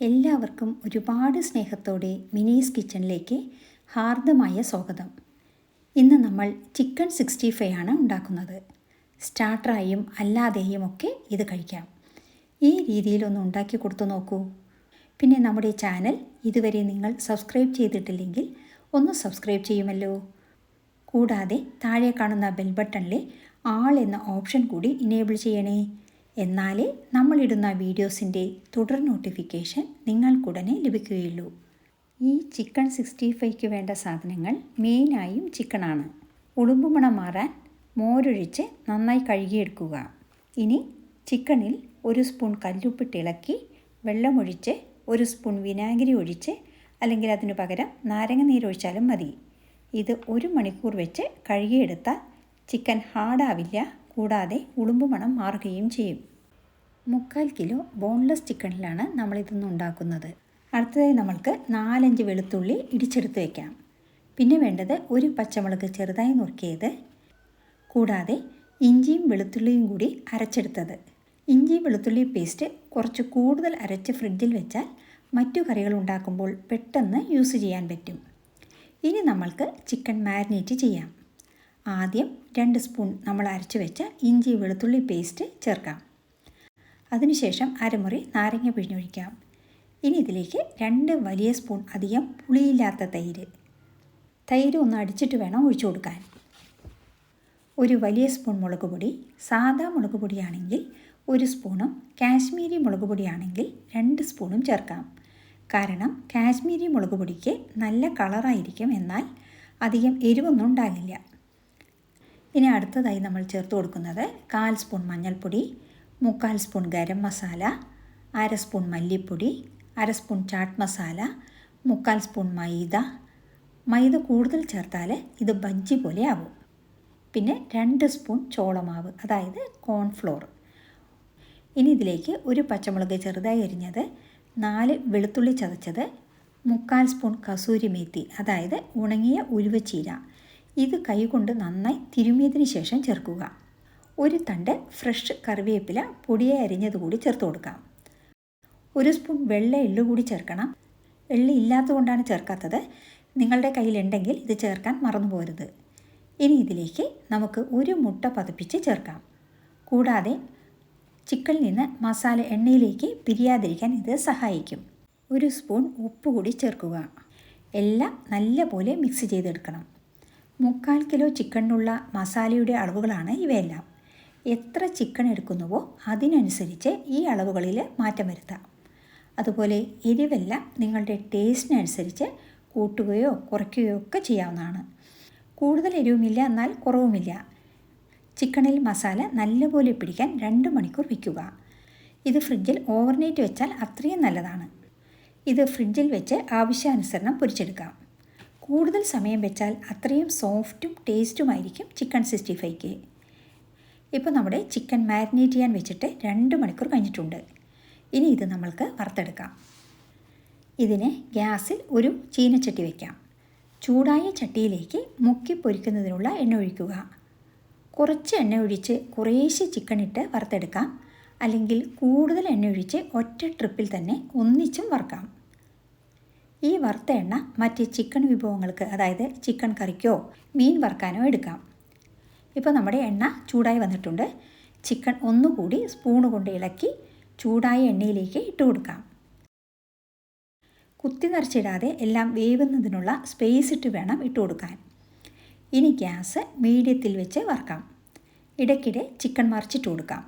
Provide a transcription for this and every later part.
എല്ലാവർക്കും ഒരുപാട് സ്നേഹത്തോടെ മിനീസ് കിച്ചണിലേക്ക് ഹാർദമായ സ്വാഗതം. ഇന്ന് നമ്മൾ ചിക്കൻ 65 ആണ് ഉണ്ടാക്കുന്നത്. സ്റ്റാർട്ടറായും അല്ലാതെയും ഒക്കെ ഇത് കഴിക്കാം. ഈ രീതിയിലൊന്ന് ഉണ്ടാക്കി കൊടുത്തു നോക്കൂ. പിന്നെ നമ്മുടെ ചാനൽ ഇതുവരെ നിങ്ങൾ സബ്സ്ക്രൈബ് ചെയ്തിട്ടില്ലെങ്കിൽ ഒന്ന് സബ്സ്ക്രൈബ് ചെയ്യുമല്ലോ. കൂടാതെ താഴെ കാണുന്ന ബെൽ ബട്ടണിലെ ആൾ എന്ന ഓപ്ഷൻ കൂടി ഇനേബിൾ ചെയ്യണേ. എന്നാലേ നമ്മളിടുന്ന വീഡിയോസിൻ്റെ തുടർ നോട്ടിഫിക്കേഷൻ നിങ്ങൾക്കുടനെ ലഭിക്കുകയുള്ളൂ. ഈ ചിക്കൻ 65ക്ക് വേണ്ട സാധനങ്ങൾ മെയിനായും ചിക്കനാണ്. ഉളുമ്പുമണം മാറാൻ മോരൊഴിച്ച് നന്നായി കഴുകിയെടുക്കുക. ഇനി ചിക്കനിൽ 1 സ്പൂൺ കല്ലുപ്പിട്ട് ഇളക്കി വെള്ളമൊഴിച്ച് 1 സ്പൂൺ വിനാഗിരി ഒഴിച്ച് അല്ലെങ്കിൽ അതിനു പകരം നാരങ്ങ നീരൊഴിച്ചാലും മതി. ഇത് 1 മണിക്കൂർ വെച്ച് കഴുകിയെടുത്താൽ ചിക്കൻ ഹാർഡാവില്ല, കൂടാതെ ഉളുമ്പുമണം മാറുകയും ചെയ്യും. 3/4 കിലോ ബോൺലെസ് ചിക്കനിലാണ് നമ്മളിതൊന്ന് ഉണ്ടാക്കുന്നത്. അടുത്തതായി നമ്മൾക്ക് 4-5 വെളുത്തുള്ളി ഇടിച്ചെടുത്ത് വയ്ക്കാം. പിന്നെ വേണ്ടത് 1 പച്ചമുളക് ചെറുതായി നുറുക്കിയത്, കൂടാതെ ഇഞ്ചിയും വെളുത്തുള്ളിയും കൂടി അരച്ചെടുത്തത്. ഇഞ്ചി വെളുത്തുള്ളി പേസ്റ്റ് കുറച്ച് കൂടുതൽ അരച്ച് ഫ്രിഡ്ജിൽ വെച്ചാൽ മറ്റു കറികൾ ഉണ്ടാക്കുമ്പോൾ പെട്ടെന്ന് യൂസ് ചെയ്യാൻ പറ്റും. ഇനി നമ്മൾക്ക് ചിക്കൻ മാരിനേറ്റ് ചെയ്യാം. ആദ്യം 2 സ്പൂൺ നമ്മൾ അരച്ചു വെച്ച ഇഞ്ചി വെളുത്തുള്ളി പേസ്റ്റ് ചേർക്കാം. അതിനുശേഷം അരമുറി നാരങ്ങ പിഴിഞ്ഞൊഴിക്കാം. ഇനി ഇതിലേക്ക് 2 വലിയ സ്പൂൺ അധികം പുളിയില്ലാത്ത തൈര് ഒന്ന് അടിച്ചിട്ട് വേണം ഒഴിച്ചു കൊടുക്കാൻ. 1 വലിയ സ്പൂൺ മുളക് പൊടി, സാദാ മുളക് പൊടിയാണെങ്കിൽ 1 സ്പൂണും കാശ്മീരി മുളക് പൊടിയാണെങ്കിൽ 2 സ്പൂണും ചേർക്കാം. കാരണം കാശ്മീരി മുളക് പൊടിക്ക് നല്ല കളറായിരിക്കും, എന്നാൽ അധികം എരിവൊന്നും ഉണ്ടാകില്ല. ഇനി അടുത്തതായി നമ്മൾ ചേർത്ത് കൊടുക്കുന്നത് 1/4 സ്പൂൺ മഞ്ഞൾപ്പൊടി, 3/4 സ്പൂൺ ഗരം മസാല, 1/2 സ്പൂൺ മല്ലിപ്പൊടി, 1/2 സ്പൂൺ ചാട്ട് മസാല, 3/4 സ്പൂൺ മൈദ കൂടുതൽ ചേർത്താൽ ഇത് ബജ്ജി പോലെ ആവും. പിന്നെ 2 സ്പൂൺ ചോളമാവ്, അതായത് കോൺഫ്ലോർ. ഇനി ഇതിലേക്ക് 1 പച്ചമുളക് ചെറുതായി അരിഞ്ഞത്, 4 വെളുത്തുള്ളി ചതച്ചത്, 3/4 സ്പൂൺ കസൂരി മേത്തി, അതായത് ഉണങ്ങിയ ഉലുവച്ചീര. ഇത് കൈകൊണ്ട് നന്നായി തിരുമിയതിന് ശേഷം ചേർക്കുക. 1 തണ്ട് ഫ്രഷ് കറിവേപ്പില പൊടിയെ അരിഞ്ഞത് കൂടി ചേർത്ത് കൊടുക്കാം. 1 സ്പൂൺ വെള്ള എള്ള് കൂടി ചേർക്കണം. എള്ള് ഇല്ലാത്തതുകൊണ്ടാണ് ചേർക്കാത്തത്. നിങ്ങളുടെ കയ്യിലുണ്ടെങ്കിൽ ഇത് ചേർക്കാൻ മറന്നു പോകരുത്. ഇനി ഇതിലേക്ക് നമുക്ക് 1 മുട്ട പതപ്പിച്ച് ചേർക്കാം. കൂടാതെ ചിക്കനിൽ നിന്ന് മസാല എണ്ണയിലേക്ക് പിരിയാതിരിക്കാൻ ഇത് സഹായിക്കും. 1 സ്പൂൺ ഉപ്പ് കൂടി ചേർക്കുക. എല്ലാം നല്ലപോലെ മിക്സ് ചെയ്തെടുക്കണം. 3/4 കിലോ ചിക്കനിനുള്ള മസാലയുടെ അളവുകളാണ് ഇവയെല്ലാം. എത്ര ചിക്കൻ എടുക്കുന്നുവോ അതിനനുസരിച്ച് ഈ അളവുകളിൽ മാറ്റം വരുത്താം. അതുപോലെ എരിവെല്ലാം നിങ്ങളുടെ ടേസ്റ്റിനനുസരിച്ച് കൂട്ടുകയോ കുറയ്ക്കുകയോ ഒക്കെ ചെയ്യാവുന്നതാണ്. കൂടുതൽ എരിവുമില്ല, എന്നാൽ കുറവുമില്ല. ചിക്കനിൽ മസാല നല്ലപോലെ പിടിക്കാൻ 2 മണിക്കൂർ വയ്ക്കുക. ഇത് ഫ്രിഡ്ജിൽ ഓവർനൈറ്റ് വെച്ചാൽ അത്രയും നല്ലതാണ്. ഇത് ഫ്രിഡ്ജിൽ വെച്ച് ആവശ്യാനുസരണം പൊരിച്ചെടുക്കാം. കൂടുതൽ സമയം വെച്ചാൽ അത്രയും സോഫ്റ്റും ടേസ്റ്റുമായിരിക്കും ചിക്കൻ 65ക്ക്. ഇപ്പോൾ നമ്മുടെ ചിക്കൻ മാരിനേറ്റ് ചെയ്യാൻ വെച്ചിട്ട് 2 മണിക്കൂർ കഴിഞ്ഞിട്ടുണ്ട്. ഇനി ഇത് നമ്മൾക്ക് വറുത്തെടുക്കാം. ഇതിന് ഗ്യാസിൽ ഒരു ചീനച്ചട്ടി വയ്ക്കാം. ചൂടായ ചട്ടിയിലേക്ക് മുക്കി പൊരിക്കുന്നതിനുള്ള എണ്ണ ഒഴിക്കുക. കുറച്ച് എണ്ണ ഒഴിച്ച് കുറേശ്ശെ ചിക്കൻ ഇട്ട് വറുത്തെടുക്കാം. അല്ലെങ്കിൽ കൂടുതൽ എണ്ണ ഒഴിച്ച് ഒറ്റ ട്രിപ്പിൽ തന്നെ ഒന്നിച്ചും വറുക്കാം. ഈ വറുത്ത എണ്ണ മറ്റ് ചിക്കൻ വിഭവങ്ങൾക്ക്, അതായത് ചിക്കൻ കറിക്കോ മീൻ വറുക്കാനോ എടുക്കാം. ഇപ്പോൾ നമ്മുടെ എണ്ണ ചൂടായി വന്നിട്ടുണ്ട്. ചിക്കൻ ഒന്നുകൂടി സ്പൂണ് കൊണ്ട് ഇളക്കി ചൂടായ എണ്ണയിലേക്ക് ഇട്ട് കൊടുക്കാം. കുത്തി നിറച്ചിടാതെ എല്ലാം വേവുന്നതിനുള്ള സ്പേസ് ഇട്ട് വേണം ഇട്ട് കൊടുക്കാൻ. ഇനി ഗ്യാസ് മീഡിയത്തിൽ വെച്ച് വറുക്കാം. ഇടയ്ക്കിടെ ചിക്കൻ മറിച്ചിട്ട് കൊടുക്കാം.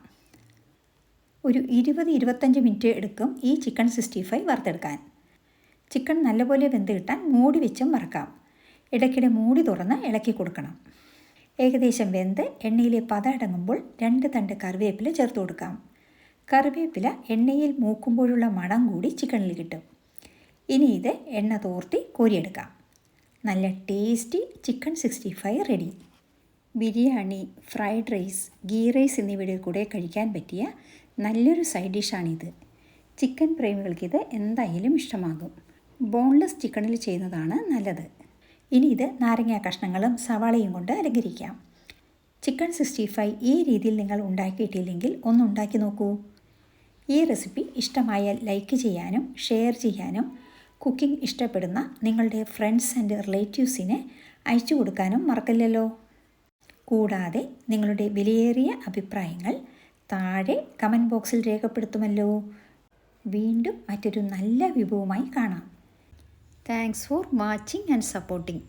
ഒരു 20-25 മിനിറ്റ് എടുക്കും ഈ ചിക്കൻ 65 വറുത്തെടുക്കാൻ. ചിക്കൻ നല്ലപോലെ വെന്ത് കിട്ടാൻ മൂടി വെച്ചും വറക്കാം. ഇടയ്ക്കിടെ മൂടി തുറന്ന് ഇളക്കി കൊടുക്കണം. ഏകദേശം വെന്ത് എണ്ണയിലെ പത അടങ്ങുമ്പോൾ 2 തണ്ട് കറിവേപ്പില ചേർത്ത് കൊടുക്കാം. കറിവേപ്പില എണ്ണയിൽ മൂക്കുമ്പോഴുള്ള മണം കൂടി ചിക്കനിൽ കിട്ടും. ഇനി ഇത് എണ്ണ തോർത്തി കോരിയെടുക്കാം. നല്ല tasty chicken 65 ready. Biryani, fried rice, ghee rice എന്നിവയുടെ കൂടെ കഴിക്കാൻ പറ്റിയ നല്ലൊരു സൈഡ് ഡിഷാണിത്. ചിക്കൻ പ്രേമികൾക്കിത് എന്തായാലും ഇഷ്ടമാകും. ബോൺലെസ് ചിക്കനിൽ ചെയ്യുന്നതാണ് നല്ലത്. ഇനി ഇത് നാരങ്ങ കഷ്ണങ്ങളും സവാളയും കൊണ്ട് അലങ്കരിക്കാം. ചിക്കൻ 65 ഈ രീതിയിൽ നിങ്ങൾ ഉണ്ടാക്കിയിട്ടില്ലെങ്കിൽ ഒന്ന് ഉണ്ടാക്കി നോക്കൂ. ഈ റെസിപ്പി ഇഷ്ടമായാൽ ലൈക്ക് ചെയ്യാനും ഷെയർ ചെയ്യാനും കുക്കിംഗ് ഇഷ്ടപ്പെടുന്ന നിങ്ങളുടെ ഫ്രണ്ട്സ് ആൻഡ് റിലേറ്റീവ്സിന് അയച്ചു കൊടുക്കാനും മറക്കല്ലല്ലോ. കൂടാതെ നിങ്ങളുടെ വിലയേറിയ അഭിപ്രായങ്ങൾ താഴെ കമൻറ്റ് ബോക്സിൽ രേഖപ്പെടുത്തുമല്ലോ. വീണ്ടും മറ്റൊരു നല്ല വിഭവമായി കാണാം. Thanks for watching and supporting.